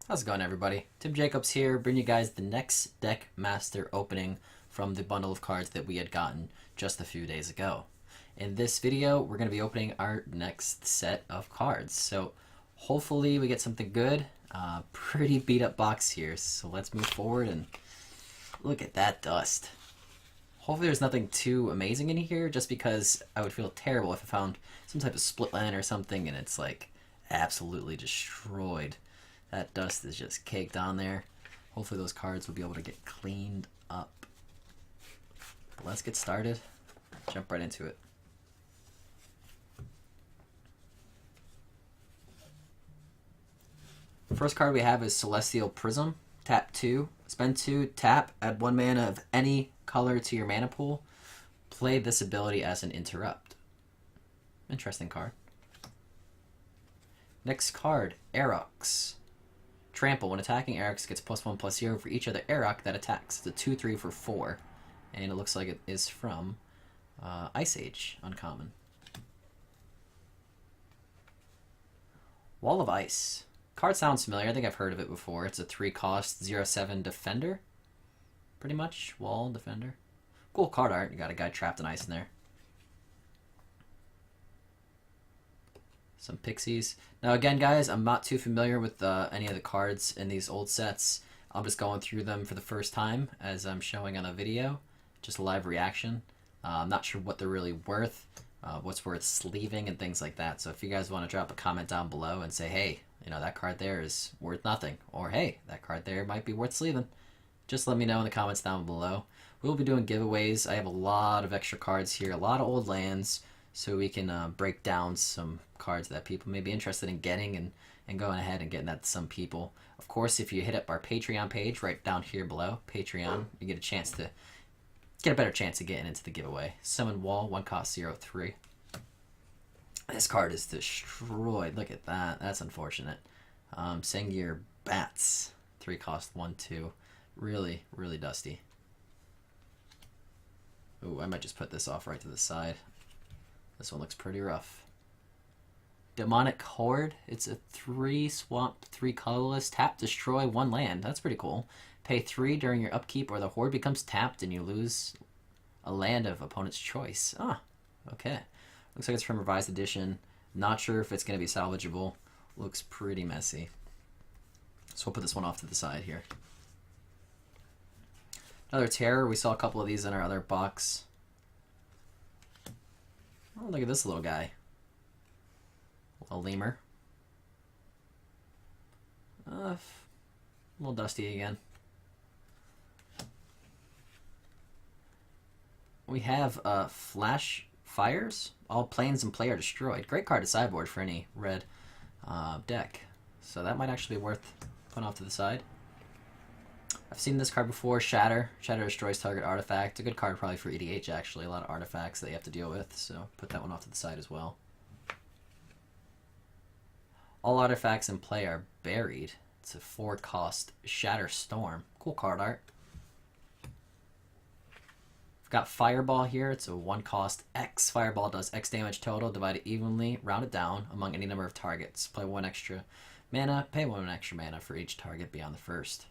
How's it going, everybody? Tim Jacobs here, bringing you guys the next Deckmaster opening from the bundle of cards that we had gotten just a few days ago. In this video, we're going to be opening our next set of cards. So hopefully we get something good. Pretty beat up box here, so let's move forward and look at that dust. Hopefully there's nothing too amazing in here, just because I would feel terrible if I found some type of split land or something and it's like absolutely destroyed. That dust is just caked on there. Hopefully those cards will be able to get cleaned up. But let's get started. Jump right into it. First card we have is Celestial Prism. Tap 2. Spend 2, tap, add 1 mana of any color to your mana pool. Play this ability as an interrupt. Interesting card. Next card, Aerox. Trample. When attacking, Aerox gets +1/+0 for each other Aerox that attacks. It's a 2/3 for 4. And it looks like it is from Ice Age, uncommon. Wall of Ice. Card sounds familiar. I think I've heard of it before. It's a 3-cost 0/7 defender. Pretty much. Wall defender. Cool card art. You got a guy trapped in ice in there. Some pixies. Now again, guys, I'm not too familiar with any of the cards in these old sets. I'm just going through them for the first time as I'm showing on a video. Just a live reaction. I'm not sure what they're really worth, what's worth sleeving and things like that. So if you guys want to drop a comment down below and say, hey, you know, that card there is worth nothing. Or hey, that card there might be worth sleeving. Just let me know in the comments down below. We'll be doing giveaways. I have a lot of extra cards here, a lot of old lands. So we can break down some cards that people may be interested in getting and going ahead and getting that to some people. Of course, if you hit up our Patreon page right down here below, Patreon, you get a better chance of getting into the giveaway. Summon Wall, 1-cost 0/3. This card is destroyed. Look at that. That's unfortunate. Sengir Bats, 3-cost 1/2. Really, really dusty. Ooh, I might just put this off right to the side. This one looks pretty rough. Demonic Horde. It's a 3-swamp, 3 colorless. Tap, destroy 1 land. That's pretty cool. Pay 3 during your upkeep, or the Horde becomes tapped and you lose a land of opponent's choice. Ah, okay. Looks like it's from Revised Edition. Not sure if it's going to be salvageable. Looks pretty messy. So we'll put this one off to the side here. Another Terror. We saw a couple of these in our other box. Oh, look at this little guy. A lemur. A little dusty again. We have Flash Fires. All planes in play are destroyed. Great card to sideboard for any red deck. So that might actually be worth putting off to the side. I've seen this card before, Shatter. Shatter destroys target artifact. A good card probably for EDH, actually. A lot of artifacts that you have to deal with, so put that one off to the side as well. All artifacts in play are buried. It's a 4-cost Shatter Storm. Cool card art. We've got Fireball here. It's a 1-cost X. Fireball does X damage total, divided evenly, rounded down among any number of targets. Play 1 extra mana, pay 1 extra mana for each target beyond the first.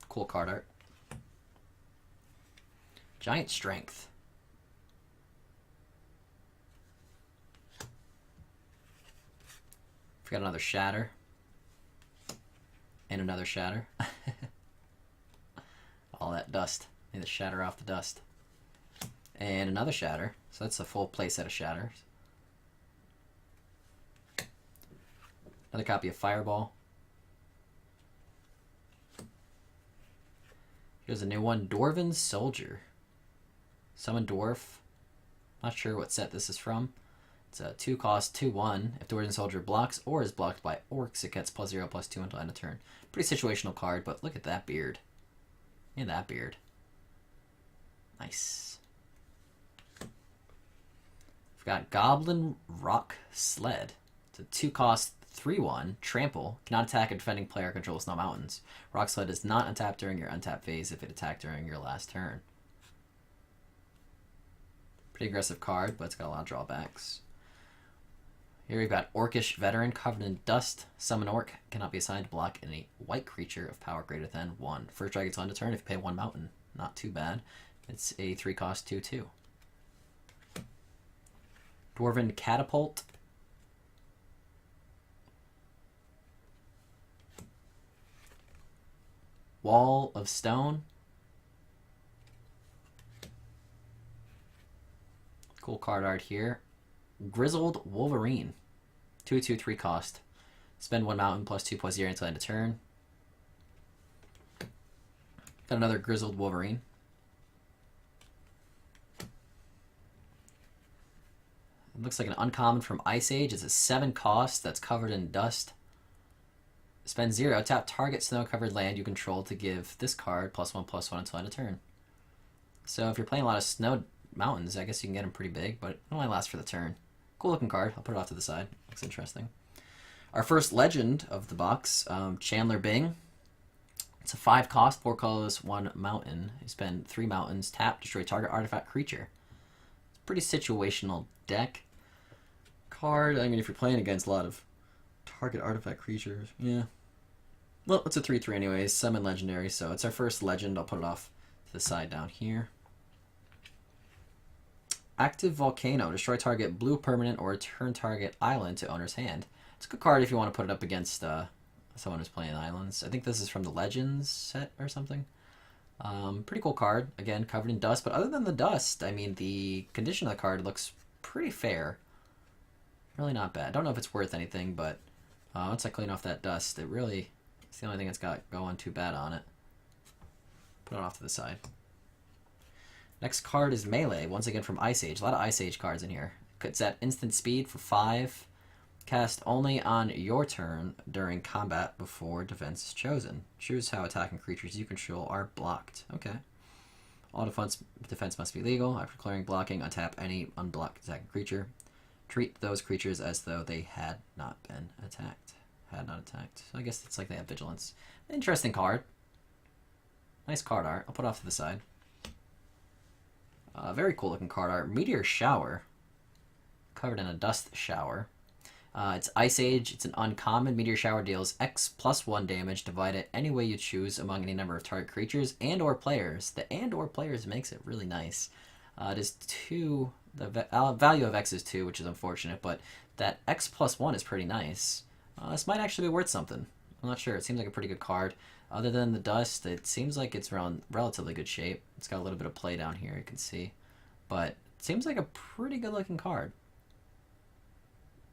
Cool card art. Giant Strength. We've got another Shatter. And another Shatter. All that dust. Need to shatter off the dust. And another Shatter. So that's a full play set of Shatters. Another copy of Fireball. Here's a new one, Dwarven Soldier. Summon Dwarf. Not sure what set this is from. It's a 2-cost 2/1. If Dwarven Soldier blocks or is blocked by orcs, it gets +0/+2 until end of turn. Pretty situational card, but look at that beard. Look at that beard. Nice. We've got Goblin Rock Sled. It's a 2-cost 3/1, trample, cannot attack a defending player controls no mountains. Rock Sled is not untapped during your untap phase if it attacked during your last turn. Pretty aggressive card, but it's got a lot of drawbacks. Here we've got Orcish Veteran, covered in dust. Summon Orc, cannot be assigned to block any white creature of power greater than 1. First strike gets on to turn if you pay 1 mountain. Not too bad. It's a 3-cost 2/2. Dwarven Catapult. Wall of Stone. Cool card art here. Grizzled Wolverine. 2/2, 3-cost. Spend 1 mountain plus 2/0 until end of turn. Got another Grizzled Wolverine. It looks like an uncommon from Ice Age. It's a 7-cost that's covered in dust. Spend 0. Tap target snow-covered land you control to give this card +1/+1 until end of turn. So if you're playing a lot of snow mountains, I guess you can get them pretty big, but it only lasts for the turn. Cool looking card. I'll put it off to the side. Looks interesting. Our first legend of the box, Chandler Bing. It's a 5-cost, 4 colors, 1 mountain. You spend 3 mountains, tap, destroy target artifact creature. It's a pretty situational deck. Card, I mean, if you're playing against a lot of target artifact creatures, yeah. Well, it's a 3/3 anyways, summon legendary, so it's our first legend. I'll put it off to the side down here. Active Volcano. Destroy target blue permanent or return target island to owner's hand. It's a good card if you want to put it up against someone who's playing islands. I think this is from the Legends set or something. Pretty cool card. Again, covered in dust. But other than the dust, I mean, the condition of the card looks pretty fair. Really not bad. Don't know if it's worth anything, but once I clean off that dust, it's the only thing it's got going too bad on it. Put it off to the side. Next card is Melee, once again from Ice Age. A lot of Ice Age cards in here. It's at instant speed for 5. Cast only on your turn during combat before defense is chosen. Choose how attacking creatures you control are blocked. Okay. All defense must be legal. After clearing blocking, untap any unblocked attacking creature. Treat those creatures as though they had not been attacked. So I guess it's like they have vigilance. Interesting card. Nice card art. I'll put it off to the side. Very cool looking card art. Meteor Shower. Covered in a dust shower. It's Ice Age. It's an uncommon. Meteor Shower deals X +1 damage. Divide it any way you choose among any number of target creatures and or players. The and or players makes it really nice. It is 2. The value of X is 2, which is unfortunate, but that X +1 is pretty nice. This might actually be worth something. I'm not sure. It seems like a pretty good card. Other than the dust, it seems like it's around relatively good shape. It's got a little bit of play down here, you can see. But it seems like a pretty good looking card.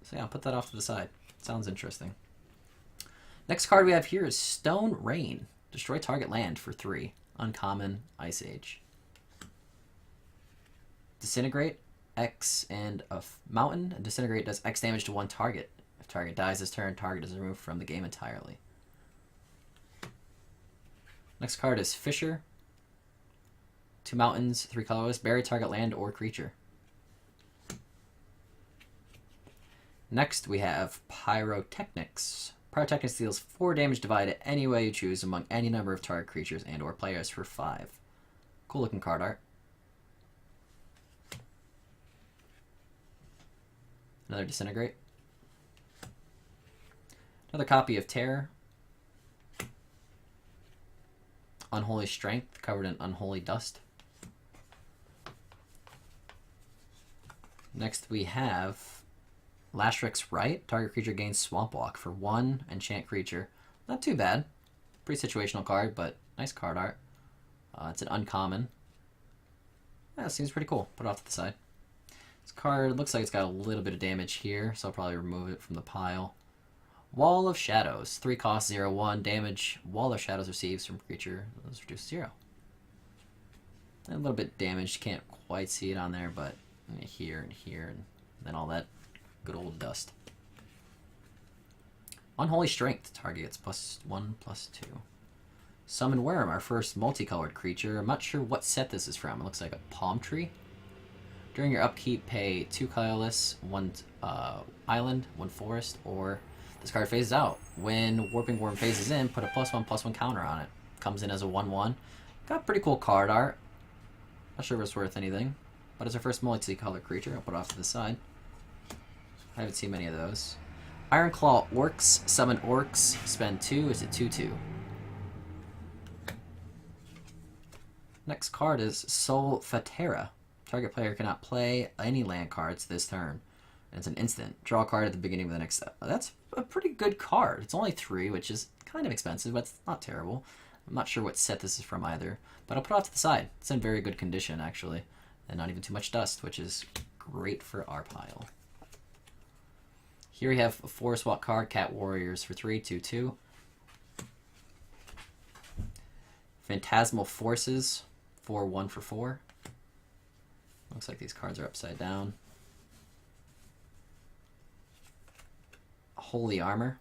So yeah, I'll put that off to the side. Sounds interesting. Next card we have here is Stone Rain. Destroy target land for 3. Uncommon, Ice Age. Disintegrate, X and a mountain. Disintegrate does X damage to 1 target. If target dies this turn, target is removed from the game entirely. Next card is Fisher. 2 mountains, 3 colorless. Bury target land or creature. Next we have Pyrotechnics. Pyrotechnics deals 4 damage divided any way you choose among any number of target creatures and or players for 5. Cool looking card art. Another Disintegrate. Another copy of Terror. Unholy Strength, covered in unholy dust. Next we have Lashrik's Right. Target creature gains Swamp Walk for 1 enchant creature. Not too bad. Pretty situational card, but nice card art. It's an uncommon. Yeah, it seems pretty cool. Put it off to the side. This card looks like it's got a little bit of damage here, so I'll probably remove it from the pile. Wall of Shadows. 3 cost, 0/1 damage. Wall of Shadows receives from creature. Those reduce 0. A little bit damaged. Can't quite see it on there, but here and here, and then all that good old dust. Unholy Strength. Target gets +1/+2. Summon Worm, our first multicolored creature. I'm not sure what set this is from. It looks like a palm tree. During your upkeep, pay 2 colorless, 1 island, 1 forest, or this card phases out. When Warping Worm phases in, put a +1/+1 counter on it. Comes in as a 1/1. Got pretty cool card art. Not sure if it's worth anything, but it's our first multicolored creature. I'll put it off to the side. I haven't seen many of those. Ironclaw Orcs. Summon Orcs. Spend 2. Is it 2/2? Next card is Sol Fatera. Target player cannot play any land cards this turn. And it's an instant. Draw a card at the beginning of the next step. That's a pretty good card. It's only 3, which is kind of expensive, but it's not terrible. I'm not sure what set this is from either. But I'll put it off to the side. It's in very good condition, actually. And not even too much dust, which is great for our pile. Here we have a Forest Walk card, Cat Warriors for 3, 2/2. Phantasmal Forces for 1 for 4. Looks like these cards are upside down. Holy Armor.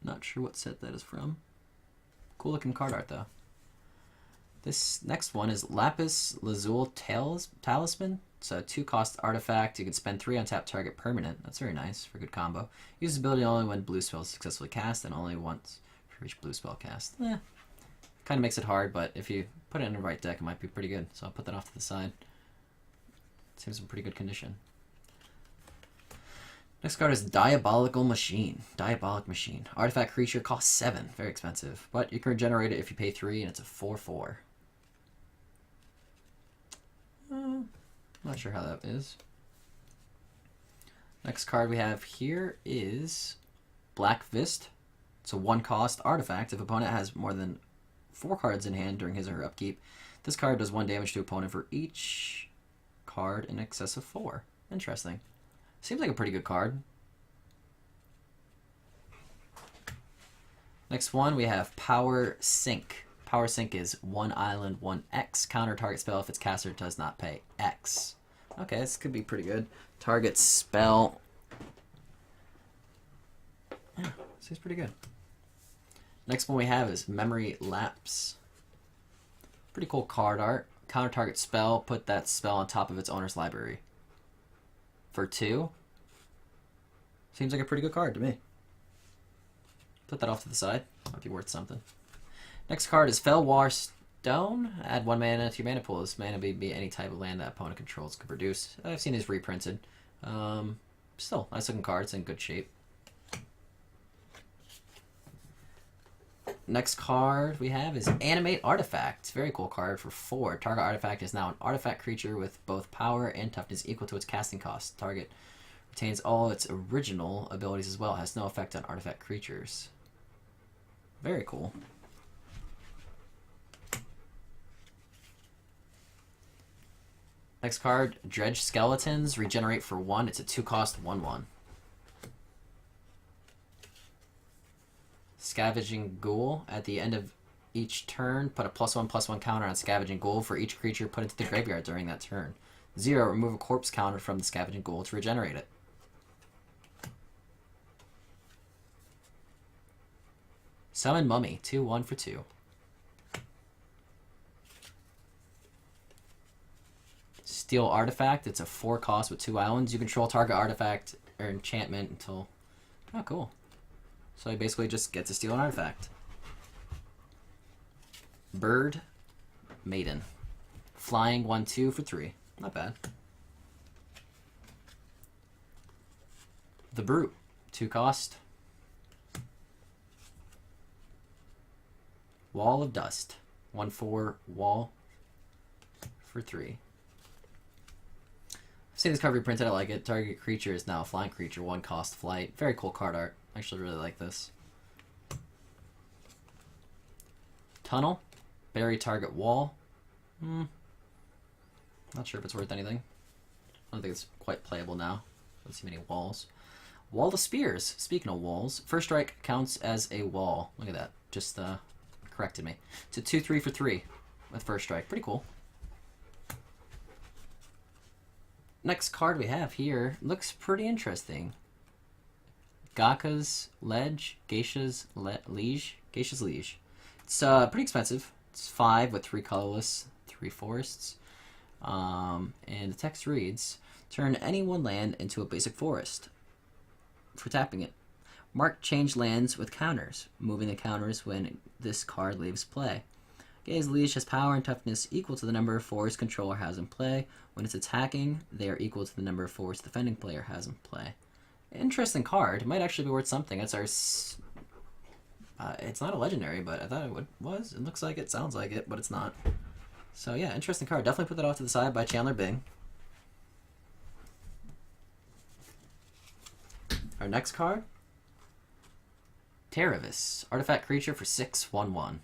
Not sure what set that is from. Cool looking card art though. This next one is Lapis Lazuli Talisman. It's a 2-cost artifact. You can spend 3 on tap target permanent. That's very nice for a good combo. Uses ability only when blue spell is successfully cast and only once for each blue spell cast. Kind of makes it hard, but if you put it in the right deck, it might be pretty good. So I'll put that off to the side. Seems in pretty good condition. Next card is Diabolical Machine. Diabolic Machine. Artifact creature costs 7. Very expensive. But you can regenerate it if you pay 3, and it's a 4/4. Not sure how that is. Next card we have here is Black Fist. It's a 1-cost artifact. If opponent has more than 4 cards in hand during his or her upkeep, this card does 1 damage to opponent for each card in excess of 4. Interesting. Seems like a pretty good card. Next one, we have Power Sink. Power Sink is 1 island, 1 X. Counter target spell if its caster does not pay X. Okay, this could be pretty good. Target spell. Yeah, seems pretty good. Next one we have is Memory Lapse. Pretty cool card art. Counter target spell, put that spell on top of its owner's library. For 2. Seems like a pretty good card to me. Put that off to the side. Might be worth something. Next card is Fellwar Stone. Add 1 mana to your mana pool. This mana may be any type of land that opponent controls could produce. I've seen these reprinted. Still, nice looking cards in good shape. Next card we have is Animate Artifact. Very cool card for 4. Target artifact is now an artifact creature with both power and toughness equal to its casting cost. Target retains all its original abilities as well. Has no effect on artifact creatures. Very cool. Next card, Dredge Skeletons. Regenerate for 1. It's a 2-cost 1/1. Scavenging Ghoul. At the end of each turn, put a +1/+1 counter on Scavenging Ghoul for each creature put into the graveyard during that turn. 0. Remove a corpse counter from the Scavenging Ghoul to regenerate it. Summon Mummy. 2/1 for 2. Steal Artifact. It's a 4-cost with 2 islands. You control target artifact or enchantment until... Oh, cool. So he basically just gets to steal an artifact. Bird Maiden. Flying 1/2 for 3. Not bad. The Brute. 2-cost. Wall of Dust. 1/4 wall for 3. I've seen this card reprinted. I like it. Target creature is now a flying creature. 1-cost flight. Very cool card art. I actually really like this. Tunnel. Bury target wall. Not sure if it's worth anything. I don't think it's quite playable now. Don't see many walls. Wall of Spears. Speaking of walls, first strike counts as a wall. Look at that. Just corrected me. It's a 2/3 for 3 with first strike. Pretty cool. Next card we have here looks pretty interesting. Gaka's Ledge, Geisha's Liege. Geisha's Liege. It's pretty expensive. It's 5 with 3 colorless, 3 forests. And the text reads, turn any one land into a basic forest for tapping it. Mark change lands with counters, moving the counters when this card leaves play. Gaze Leash has power and toughness equal to the number of forests controller has in play. When it's attacking, they are equal to the number of forests the defending player has in play. Interesting card. It might actually be worth something. It's our... it's not a legendary, but I thought it was. It looks like it, sounds like it, but it's not. So yeah, interesting card. Definitely put that off to the side by Chandler Bing. Our next card, Terravis, artifact creature for 6/1/1.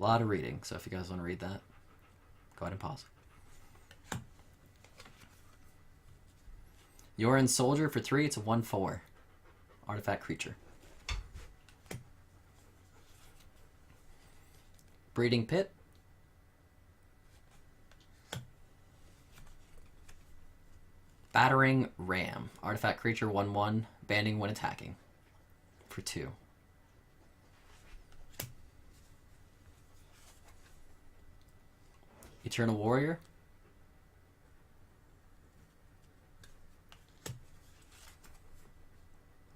A lot of reading, so if you guys want to read that, go ahead and pause. Yorin Soldier for 3, it's a 1/4. Artifact creature. Breeding Pit. Battering Ram. Artifact creature 1/1. Banding when attacking. For 2. Eternal Warrior.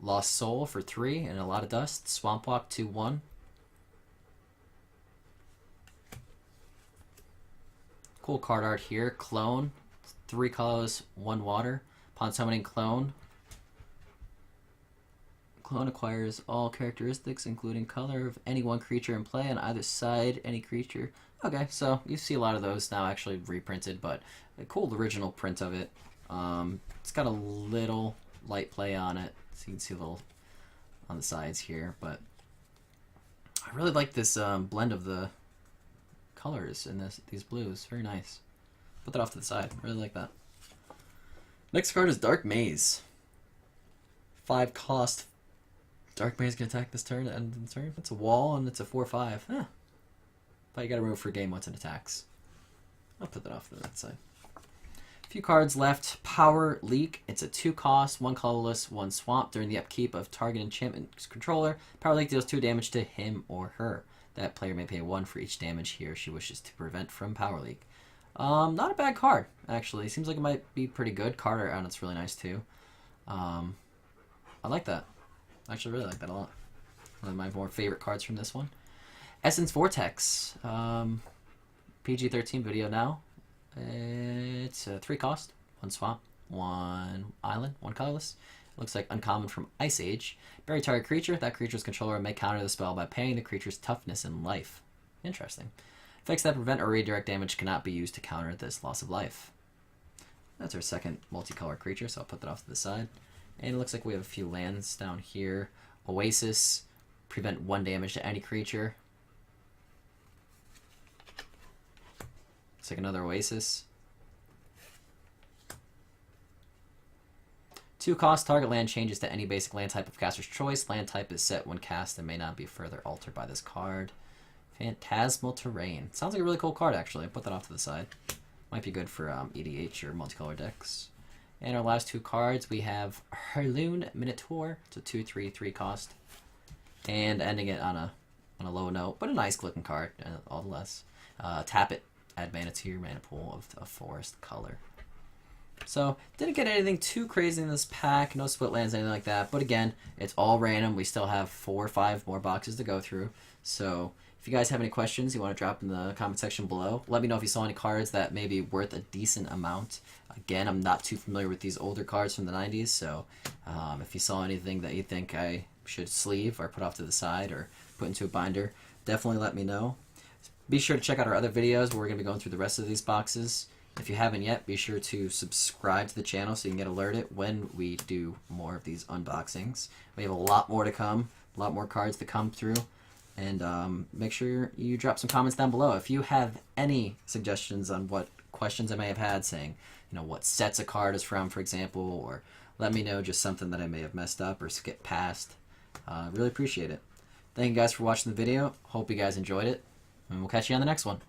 Lost Soul for 3 and a lot of dust. Swamp Walk 2/1. Cool card art here. Clone. 3 colors, 1 water. Upon summoning Clone. Clone acquires all characteristics, including color of any one creature in play on either side. Any creature. Okay, so you see a lot of those now actually reprinted, but a cool original print of it. It's got a little light play on it, so you can see a little on the sides here, but I really like this blend of the colors in these blues. Very nice. Put that off to the side. Really like that. Next card is Dark Maze. 5 cost. Dark Maze can attack this turn and end of the turn. It's a wall and it's a 4/5. Huh. But you gotta remove for game once it attacks. I'll put that off to that side. A few cards left. Power Leak. It's a 2 cost, 1 colorless, 1 swamp. During the upkeep of target enchantment controller, Power Leak deals 2 damage to him or her. That player may pay 1 for each damage he or she wishes to prevent from Power Leak. Not a bad card, actually. Seems like it might be pretty good. Card art on it's really nice, too. I like that. I actually really like that a lot. One of my more favorite cards from this one. Essence Vortex. PG-13 video now. It's a 3 cost, 1 swamp, 1 island, 1 colorless. Looks like uncommon from Ice Age. Bury target creature. That creature's controller may counter the spell by paying the creature's toughness and life. Interesting. Effects that prevent or redirect damage cannot be used to counter this loss of life. That's our second multicolor creature, so I'll put that off to the side. And it looks like we have a few lands down here. Oasis. Prevent 1 damage to any creature. Looks like another Oasis. 2 cost, target land changes to any basic land type of caster's choice. Land type is set when cast and may not be further altered by this card. Phantasmal Terrain. Sounds like a really cool card, actually. Put that off to the side. Might be good for EDH or multicolor decks. And our last 2 cards, we have Herloon Minotaur. It's a 2/3, 3 cost. And ending it on a low note, but a nice looking card, all the less. Tap it. Add mana to your mana pool of a forest color. So, didn't get anything too crazy in this pack. No split lands, anything like that. But again, it's all random. We still have 4 or 5 more boxes to go through. So, if you guys have any questions you want to drop in the comment section below, let me know if you saw any cards that may be worth a decent amount. Again, I'm not too familiar with these older cards from the 90s, so if you saw anything that you think I should sleeve or put off to the side or put into a binder, definitely let me know. Be sure to check out our other videos where we're going to be going through the rest of these boxes. If you haven't yet, be sure to subscribe to the channel so you can get alerted when we do more of these unboxings. We have a lot more to come, a lot more cards to come through. And make sure you drop some comments down below. If you have any suggestions on what questions I may have had, saying, you know, what sets a card is from, for example, or let me know just something that I may have messed up or skipped past. Really appreciate it. Thank you guys for watching the video. Hope you guys enjoyed it. And we'll catch you on the next one.